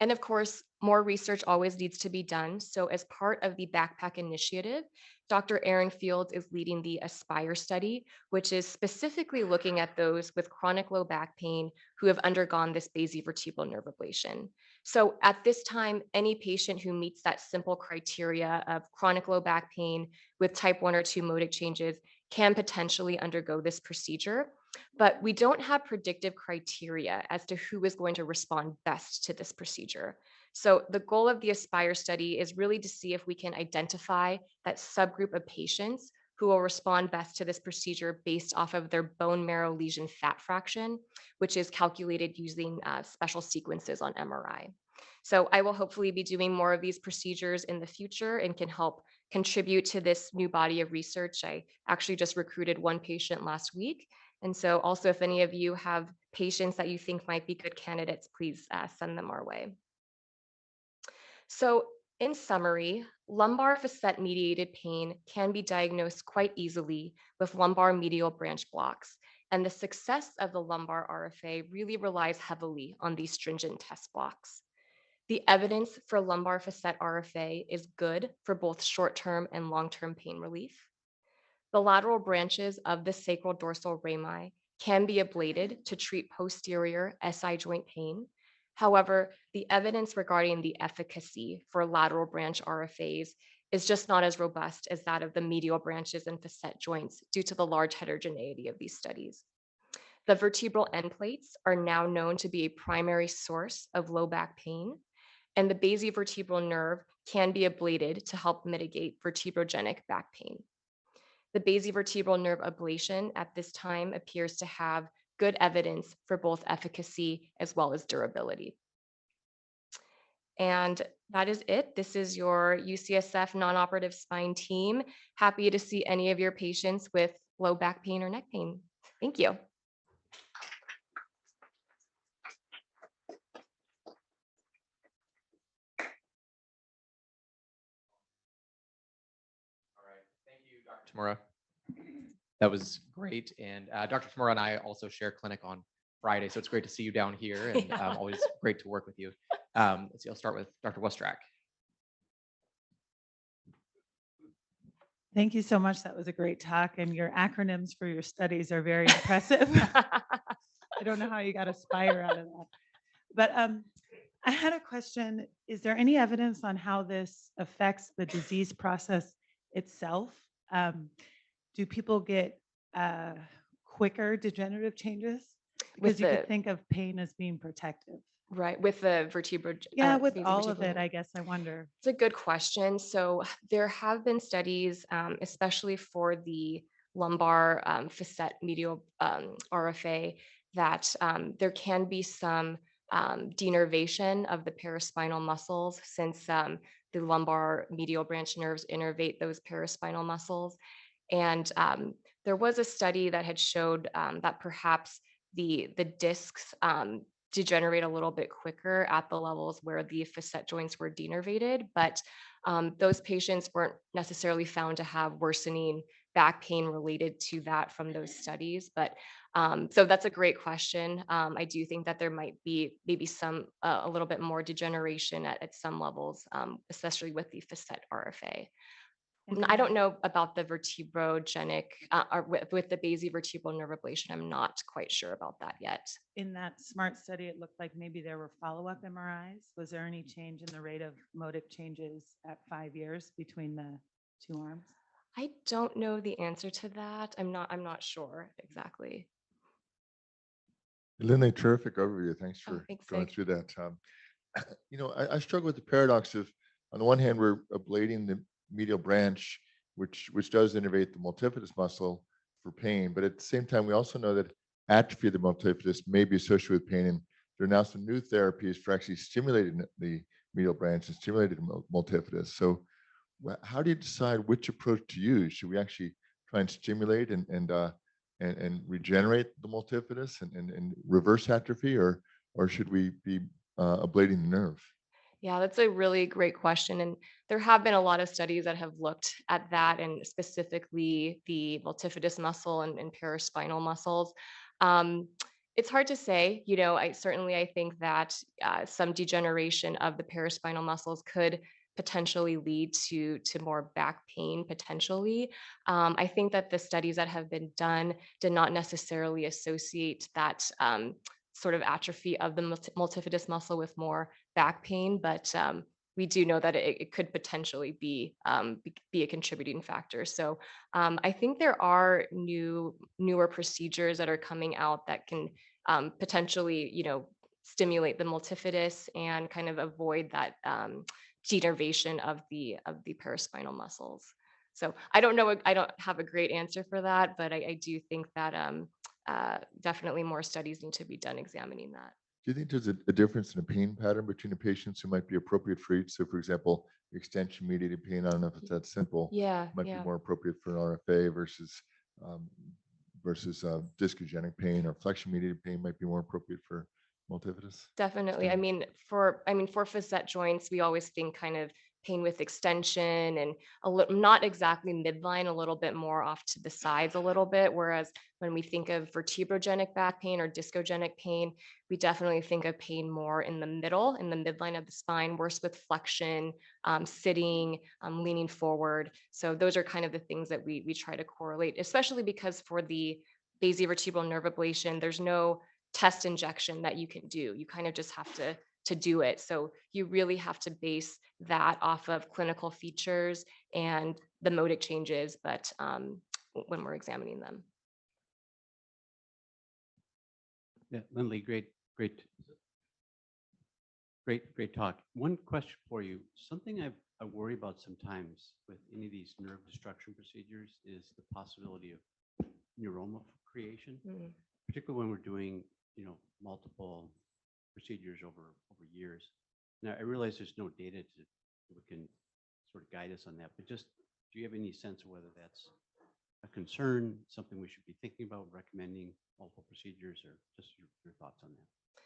And of course, more research always needs to be done. So as part of the Backpack Initiative, Dr. Erin Fields is leading the ASPIRE study, which is specifically looking at those with chronic low back pain who have undergone this basivertebral nerve ablation. So at this time, any patient who meets that simple criteria of chronic low back pain with type 1 or 2 modic changes can potentially undergo this procedure. But we don't have predictive criteria as to who is going to respond best to this procedure. So the goal of the ASPIRE study is really to see if we can identify that subgroup of patients who will respond best to this procedure based off of their bone marrow lesion fat fraction, which is calculated using special sequences on MRI. So I will hopefully be doing more of these procedures in the future and can help contribute to this new body of research. I actually just recruited 1 patient last week. And so also, if any of you have patients that you think might be good candidates, please send them our way. So in summary, lumbar facet-mediated pain can be diagnosed quite easily with lumbar medial branch blocks. And the success of the lumbar RFA really relies heavily on these stringent test blocks. The evidence for lumbar facet RFA is good for both short-term and long-term pain relief. The lateral branches of the sacral dorsal rami can be ablated to treat posterior SI joint pain. However, the evidence regarding the efficacy for lateral branch RFAs is just not as robust as that of the medial branches and facet joints due to the large heterogeneity of these studies. The vertebral end plates are now known to be a primary source of low back pain, and the basivertebral nerve can be ablated to help mitigate vertebrogenic back pain. The basivertebral nerve ablation at this time appears to have good evidence for both efficacy as well as durability. And that is it. This is your UCSF non-operative spine team. Happy to see any of your patients with low back pain or neck pain. Thank you. Tamura. That was great. And Dr. Tamura and I also share clinic on Friday, so it's great to see you down here, and Yeah. always great to work with you. Let's see, I'll start with Dr. Westrak. Thank you so much. That was a great talk, and your acronyms for your studies are very impressive. I don't know how you got Aspire out of that. But I had a question. Is there any evidence on how this affects the disease process itself? Do people get quicker degenerative changes? Because With you the could think of pain as being protective. right with the vertebral. Yeah, with basal all of vertebral it, nerve. I guess I wonder. It's a good question. So there have been studies, especially for the lumbar facet medial RFA, that there can be some denervation of the paraspinal muscles since the lumbar medial branch nerves innervate those paraspinal muscles. And there was a study that had showed that perhaps the discs degenerate a little bit quicker at the levels where the facet joints were denervated, but those patients weren't necessarily found to have worsening back pain related to that from those studies. But so that's a great question. I do think that there might be maybe some a little bit more degeneration at some levels, especially with the facet RFA. And I don't know about the vertebrogenic or with the basivertebral nerve ablation. I'm not quite sure about that yet. in that SMART study, it looked like maybe there were follow-up MRIs. Was there any change in the rate of motic changes at 5 years between the two arms? I don't know the answer to that. I'm not sure exactly. Lyndly, terrific overview. Thanks Oh, for thanks, going Sig. through that. I struggle with the paradox of, on the one hand, we're ablating the medial branch, which does innervate the multifidus muscle for pain, but at the same time, we also know that atrophy of the multifidus may be associated with pain, and there are now some new therapies for actually stimulating the medial branch and stimulating the multifidus. So, how do you decide which approach to use? Should we actually try and stimulate and regenerate the multifidus and reverse atrophy, or should we be ablating the nerve? Yeah, that's a really great question. And there have been a lot of studies that have looked at that and specifically the multifidus muscle and paraspinal muscles. Um, it's hard to say, I think that some degeneration of the paraspinal muscles could potentially lead to more back pain potentially. I think that the studies that have been done did not necessarily associate that sort of atrophy of the multifidus muscle with more back pain, but we do know that it could potentially be a contributing factor. So I think there are newer procedures that are coming out that can potentially, stimulate the multifidus and kind of avoid that denervation of the paraspinal muscles. So I don't know. I don't have a great answer for that, but I do think that definitely more studies need to be done examining that. Do you think there's a difference in a pain pattern between the patients who might be appropriate for each? So, for example, extension mediated pain, I don't know if it's that simple, Yeah, might be yeah. more appropriate for an RFA um, versus discogenic pain, or flexion mediated pain might be more appropriate for multifidus. Definitely. So, For facet joints, we always think kind of pain with extension and not exactly midline, a little bit more off to the sides a little bit. Whereas when we think of vertebrogenic back pain or discogenic pain, we definitely think of pain more in the middle, in the midline of the spine, worse with flexion, sitting, leaning forward. So those are kind of the things that we try to correlate, especially because for the basivertebral nerve ablation, there's no test injection that you can do. You kind of just have to do it. So you really have to base that off of clinical features and the modic changes, but when we're examining them. Yeah, Lindley, great talk. One question for you. Something I worry about sometimes with any of these nerve destruction procedures is the possibility of neuroma creation, Mm. particularly when we're doing, multiple procedures over years. Now, I realize there's no data we can sort of guide us on that, but just, do you have any sense of whether that's a concern, something we should be thinking about, recommending multiple procedures, or just your thoughts on that?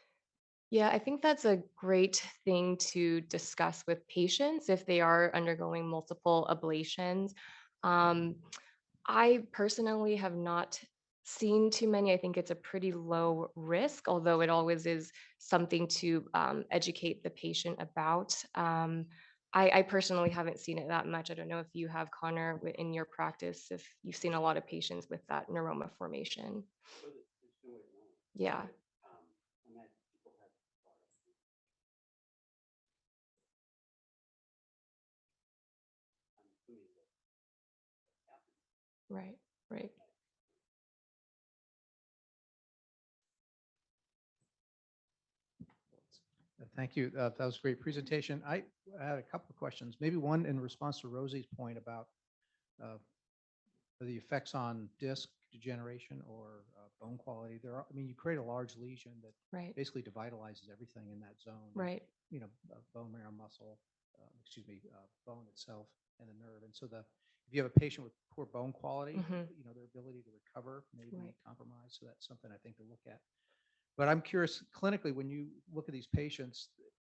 Yeah, I think that's a great thing to discuss with patients if they are undergoing multiple ablations. Um, I personally have not seen too many. I think it's a pretty low risk, although it always is something to educate the patient about. I personally haven't seen it that much. I don't know if you have, Connor, in your practice, if you've seen a lot of patients with that neuroma formation. Well, there's no way to know. Yeah, And that people have thought of. I'm assuming that happens. right, right. Thank you. That was a great presentation. I had a couple of questions, maybe one in response to Rosie's point about uh, the effects on disc degeneration or bone quality. I mean, you create a large lesion that Right, basically devitalizes everything in that zone. right, Bone marrow, muscle, bone itself, and the nerve. And so if you have a patient with poor bone quality, Mhm. their ability to recover may be Right. compromised. So that's something I think to look at. But I'm curious, clinically, when you look at these patients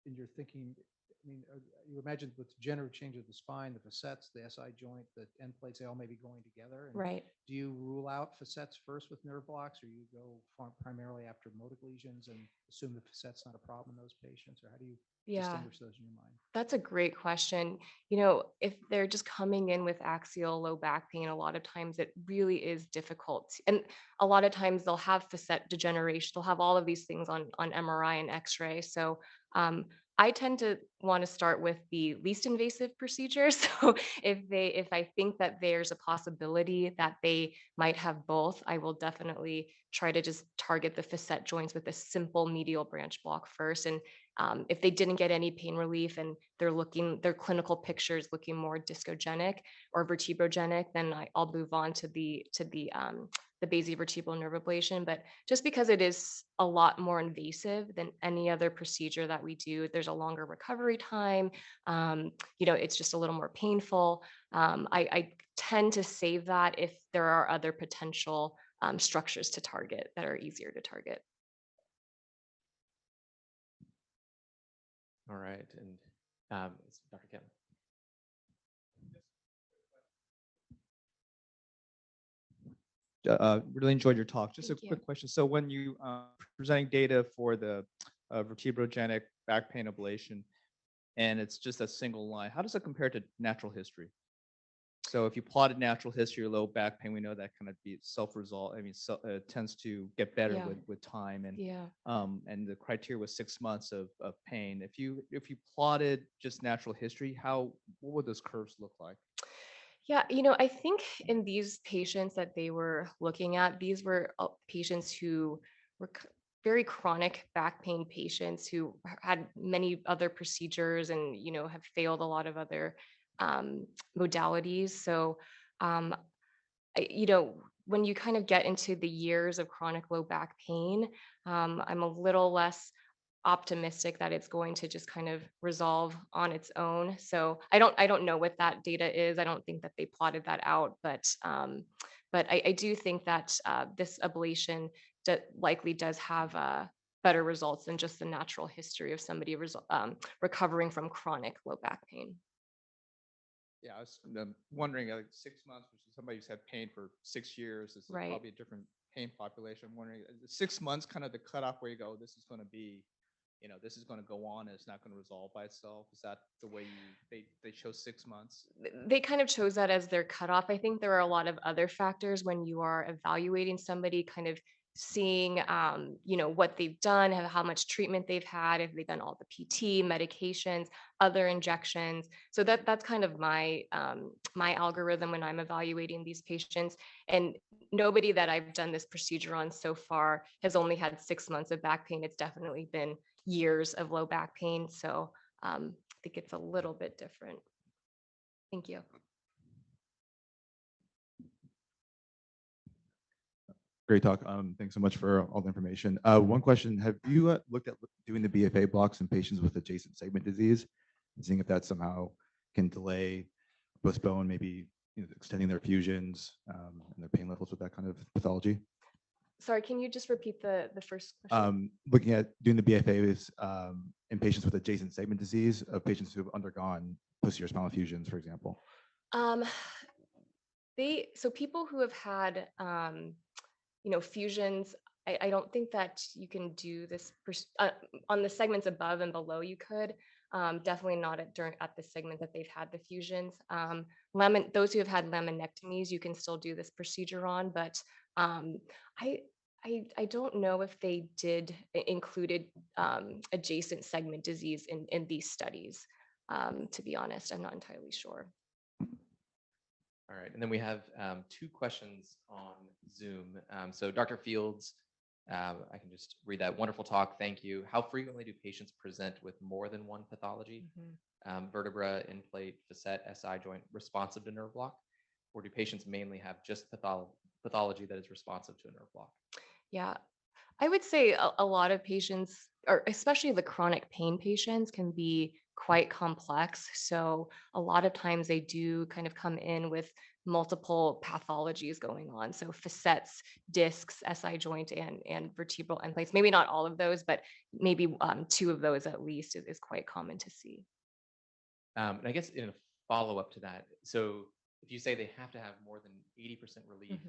and you're thinking, I mean, you imagine with degenerative change of the spine, the facets, the SI joint, the end plates, they all may be going together. And right. do you rule out facets first with nerve blocks, or you go primarily after motic lesions and assume the facet's not a problem in those patients? Or how do you Yeah. distinguish those in your mind? That's a great question. If they're just coming in with axial low back pain, a lot of times it really is difficult. And a lot of times they'll have facet degeneration. They'll have all of these things on MRI and X-ray. So I tend to want to start with the least invasive procedure. So if I think that there's a possibility that they might have both, I will definitely try to just target the facet joints with a simple medial branch block first. And if they didn't get any pain relief and their clinical pictures looking more discogenic or vertebrogenic, then I'll move on to the basivertebral nerve ablation. But just because it is a lot more invasive than any other procedure that we do, there's a longer recovery time. It's just a little more painful. I tend to save that if there are other potential structures to target that are easier to target. All right. And it's Dr. Kim. Really enjoyed your talk. Just a Thank you. quick question. So when you presenting data for the vertebrogenic back pain ablation, and it's just a single line, how does it compare to natural history? So if you plotted natural history or low back pain, we know that kind of be self-resolve. I mean, tends to get better Yeah. with time, Yeah. and the criteria was 6 months of pain. If you plotted just natural history, what would those curves look like? Yeah, I think in these patients that they were looking at, these were patients who were very chronic back pain patients who had many other procedures and, have failed a lot of other modalities. So, um, when you kind of get into the years of chronic low back pain, I'm a little less optimistic that it's going to just kind of resolve on its own. So I don't know what that data is. I don't think that they plotted that out, but I do think that this ablation likely does have better results than just the natural history of somebody recovering from chronic low back pain. Yeah, I was wondering, like 6 months, which is somebody who's had pain for 6 years. This is Right. probably a different pain population. I'm wondering, is 6 months kind of the cutoff where you go, this is going to be, this is going to go on and it's not going to resolve by itself? Is that the way they chose 6 months? They kind of chose that as their cutoff. I think there are a lot of other factors when you are evaluating somebody, kind of seeing, what they've done, how much treatment they've had, if they've done all the PT, medications, other injections. So that's kind of my algorithm when I'm evaluating these patients. And nobody that I've done this procedure on so far has only had 6 months of back pain. It's definitely been years of low back pain. So I think it's a little bit different. Thank you. Great talk. Thanks so much for all the information. One question, have you looked at doing the BFA blocks in patients with adjacent segment disease, and seeing if that somehow can delay, postpone, maybe extending their fusions and their pain levels with that kind of pathology? Sorry, can you just repeat the first question? Looking at doing the BFAs in patients with adjacent segment disease, of patients who have undergone posterior spinal fusions, for example. So people who have had fusions, I don't think that you can do this on the segments above and below. You could definitely not at the segment that they've had the fusions. Those who have had laminectomies, you can still do this procedure on, but I don't know if they included adjacent segment disease in these studies. To be honest, I'm not entirely sure. All right, and then we have two questions on Zoom. So Dr. Fields, I can just read that. Wonderful talk, thank you. How frequently do patients present with more than one pathology? Vertebra, in-plate, facet, SI joint responsive to nerve block? Or do patients mainly have just pathology that is responsive to a nerve block? Yeah, I would say a lot of patients, or especially the chronic pain patients, can be quite complex. So a lot of times they do kind of come in with multiple pathologies going on. So facets, discs, SI joint, and vertebral end plates. Maybe not all of those, but maybe two of those at least is quite common to see. And I guess in a follow-up to that, so if you say they have to have more than 80% relief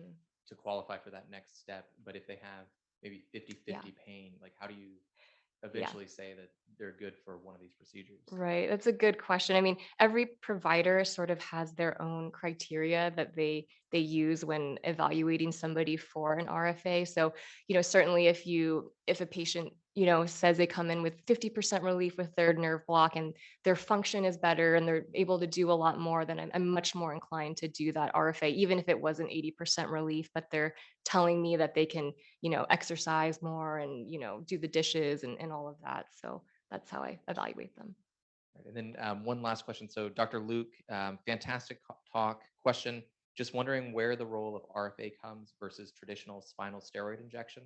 to qualify for that next step, but if they have maybe 50-50 pain, like how do you eventually say that they're good for one of these procedures? Right, that's a good question. I mean, every provider sort of has their own criteria that they use when evaluating somebody for an RFA. So, certainly if a patient, says they come in with 50% relief with their nerve block and their function is better and they're able to do a lot more, then I'm much more inclined to do that RFA, even if it wasn't 80% relief, but they're telling me that they can, exercise more and, do the dishes and all of that. So that's how I evaluate them. Right, and then one last question. So Dr. Luke, fantastic talk. Question, just wondering where the role of RFA comes versus traditional spinal steroid injection.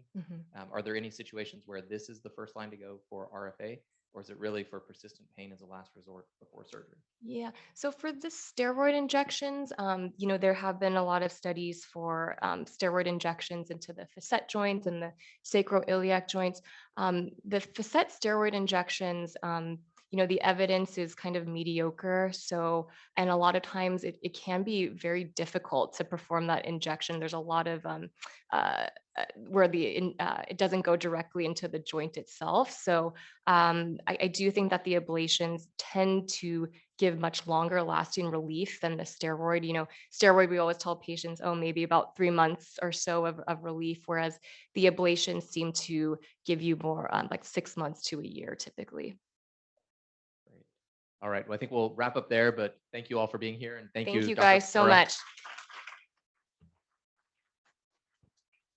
Are there any situations where this is the first line to go for RFA, or is it really for persistent pain as a last resort before surgery? Yeah, so for the steroid injections, there have been a lot of studies for steroid injections into the facet joints and the sacroiliac joints. The facet steroid injections, the evidence is kind of mediocre. So, and a lot of times it can be very difficult to perform that injection. There's a lot of where it doesn't go directly into the joint itself. So I do think that the ablations tend to give much longer lasting relief than the steroid. Steroid, we always tell patients, maybe about 3 months or so of relief, whereas the ablations seem to give you more like 6 months to a year typically. Great. All right, well, I think we'll wrap up there, but thank you all for being here, and thank you, Thank you Dr. guys so Tamura. much.